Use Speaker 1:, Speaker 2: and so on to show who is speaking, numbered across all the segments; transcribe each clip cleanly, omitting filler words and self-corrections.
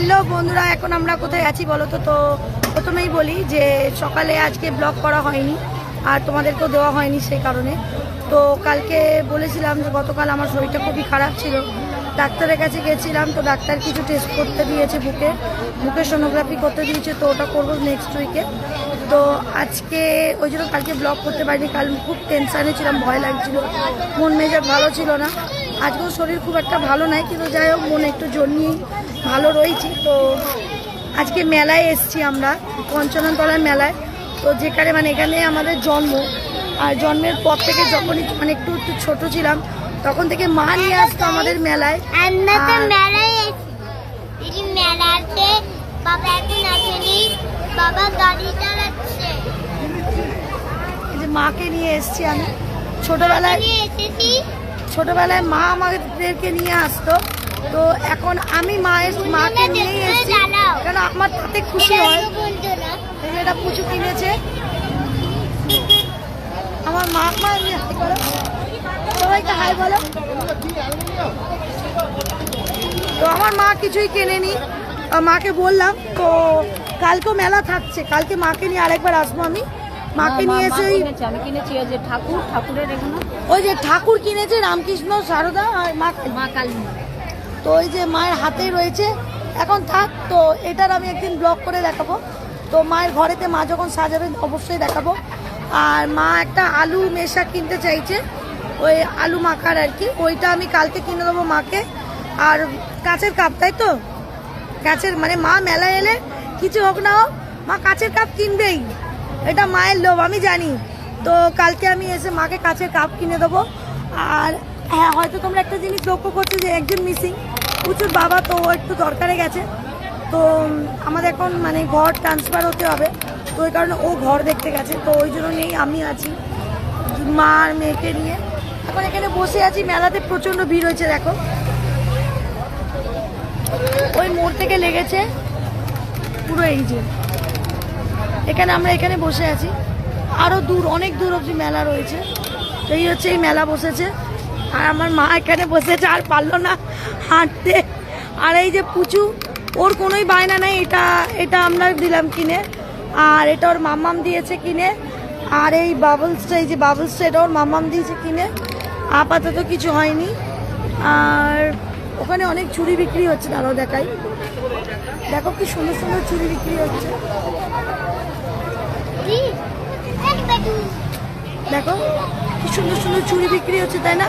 Speaker 1: Hello বন্ধুরা, এখন আমরা কোথায় আছি বলো তো? তো প্রথমেই বলি যে সকালে আজকে ব্লগ করা হয়নি আর তোমাদেরকেও দেওয়া হয়নি সেই কারণে। তো কালকে বলেছিলাম যে গতকাল আমার শরীরটা খুবই খারাপ ছিল, ডাক্তারের কাছে গেছিলাম। তো ডাক্তার কিছু টেস্ট করতে দিয়েছে, বুকে সোনোগ্রাফি করতে দিয়েছে, তো ওটা করবো নেক্সট উইকে। তো আজকে ওই জন্য কালকে ব্লগ করতে পারিনি। কাল খুব টেনশানে ছিলাম, ভয় লাগছিল, মন মেজাজ ভালো ছিল না। আজকেও শরীর খুব একটা ভালো নাই, কিন্তু যাই হোক মনে একটু জোর নিয়েই ভালো রয়েছি। তো আজকে মেলায় এসছি আমরা, পঞ্চননতলার মেলায়। তো যেখানে মানে এখানে আমাদের জন্ম, আর জন্মের পর থেকে যখনই মানে একটু একটু ছোট ছিলাম তখন থেকে মা নিয়ে আসতো আমাদের মেলায়। মাকে নিয়ে এসছি আমি ছোটবেলায় মা আমাদেরকে নিয়ে আসতো। তো এখন আমি মাকে নিয়েই এসছি, কারণ আমার তাতে খুশি হয়। এটা পুচু কিনেছে আমার মা। সবাইকে হাই বলো। তো আমার মা কিছুই কেনেনি, মাকে বললাম। তো কালকেও মেলা থাকছে, কালকে মাকে নিয়ে আরেকবার আসবো আমি। মাকে নিয়ে এসে
Speaker 2: আমি কিনেছি ওই যে ঠাকুরের এখানে
Speaker 1: ওই যে ঠাকুর কিনেছে রামকৃষ্ণ, সারদা আর মা কালী। তো ওই যে মায়ের হাতেই রয়েছে, এখন থাক। তো এটার আমি একদিন ব্লগ করে দেখাবো। তো মায়ের ঘরেতে মা যখন সাজাবে অবশ্যই দেখাবো। আর মা একটা আলু মেশা কিনতে চাইছে, ওই আলু মাখার আর কি, ওইটা আমি কালকে কিনে দেবো মাকে। আর কাঁচের কাপ, তাই তো কাঁচের মানে মা মেলা এলে কিছু হোক না হোক মা কাঁচের কাপ কিনবেই, এটা মায়ের লোভ আমি জানি। তো কালকে আমি এসে মাকে কাঁচের কাপ কিনে দেবো। আর হ্যাঁ, হয়তো তোমরা একটা জিনিস লক্ষ্য করছো যে একজন মিসিং, প্রচুর বাবা, তো ও একটু দরকারে গেছে। তো আমাদের এখন মানে ঘর ট্রান্সফার হতে হবে, তো ওই কারণে ও ঘর দেখতে গেছে। তো ওই জন্য নেই, আমি আছি মা আর মেয়েকে নিয়ে। এখন এখানে বসে আছি, মেলাতে প্রচণ্ড ভিড় হয়েছে দেখো, ওই মোড় থেকে লেগেছে পুরো এই যে এখানে, আমরা এখানে বসে আছি। আরও দূর, অনেক দূর অবধি মেলা রয়েছে। তো এই হচ্ছে এই মেলা বসেছে, আর আমার মা এখানে বসেছে, আর পারলো না হাঁটতে। আর এই যে পুচু, ওর কোনোই বায়না নেই, এটা আমরা দিলাম কিনে, আর এটা ওর মাম্মাম দিয়েছে কিনে। আর এই বাবলসটা, এই যে বাবলসটা, এটা ওর মাম্মাম দিয়েছে কিনে। আপাতত কিছু হয়নি। আর ওখানে অনেক চুড়ি বিক্রি হচ্ছে, তারাও দেখাই, দেখো কি সুন্দর সুন্দর চুড়ি বিক্রি হচ্ছে। দেখো কি সুন্দর সুন্দর চুড়ি বিক্রি হচ্ছে, তাই না?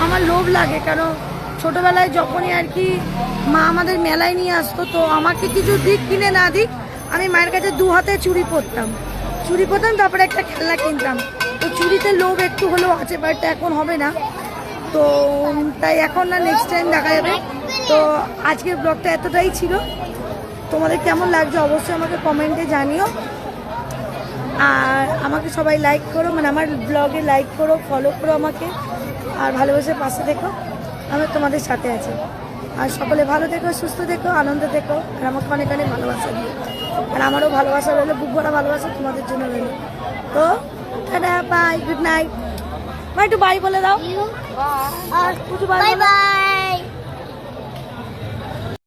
Speaker 1: আমার লোভ লাগে, কারণ ছোটবেলায় যখনই আর কি মা আমাদের মেলায় নিয়ে আসতো, তো আমাকে কিছু দিক কিনে না দিক, আমি মায়ের কাছে দু হাতে চুড়ি পরতাম, তারপরে একটা খেলনা কিনতাম। তো চুড়িতে লোভ একটু হলেও আছে, বাট এখন হবে না। তো তাই এখন না, নেক্সট টাইম দেখা যাবে। তো আজকের ব্লগটা এতটাই ছিল, তোমাদের কেমন লাগছে অবশ্যই আমাকে কমেন্টে জানিও। আর আমাকে সবাই লাইক করো, মানে আমার ব্লগে লাইক করো, ফলো করো আমাকে, আর ভালোবাসে পাশে দেখো, আমি তোমাদের সাথে আছি। আর সকলে ভালো থেকো, সুস্থ থেকো, আনন্দ থেকো, আর আমাকে অনেক অনেক ভালোবাসা দিও। আর আমারও ভালোবাসা রইলো, বুক ভরা ভালোবাসা তোমাদের জন্য রইলো। তো টাটা, বাই, গুড নাইট। একটু বাই বলে দাও। আর বাই বাই।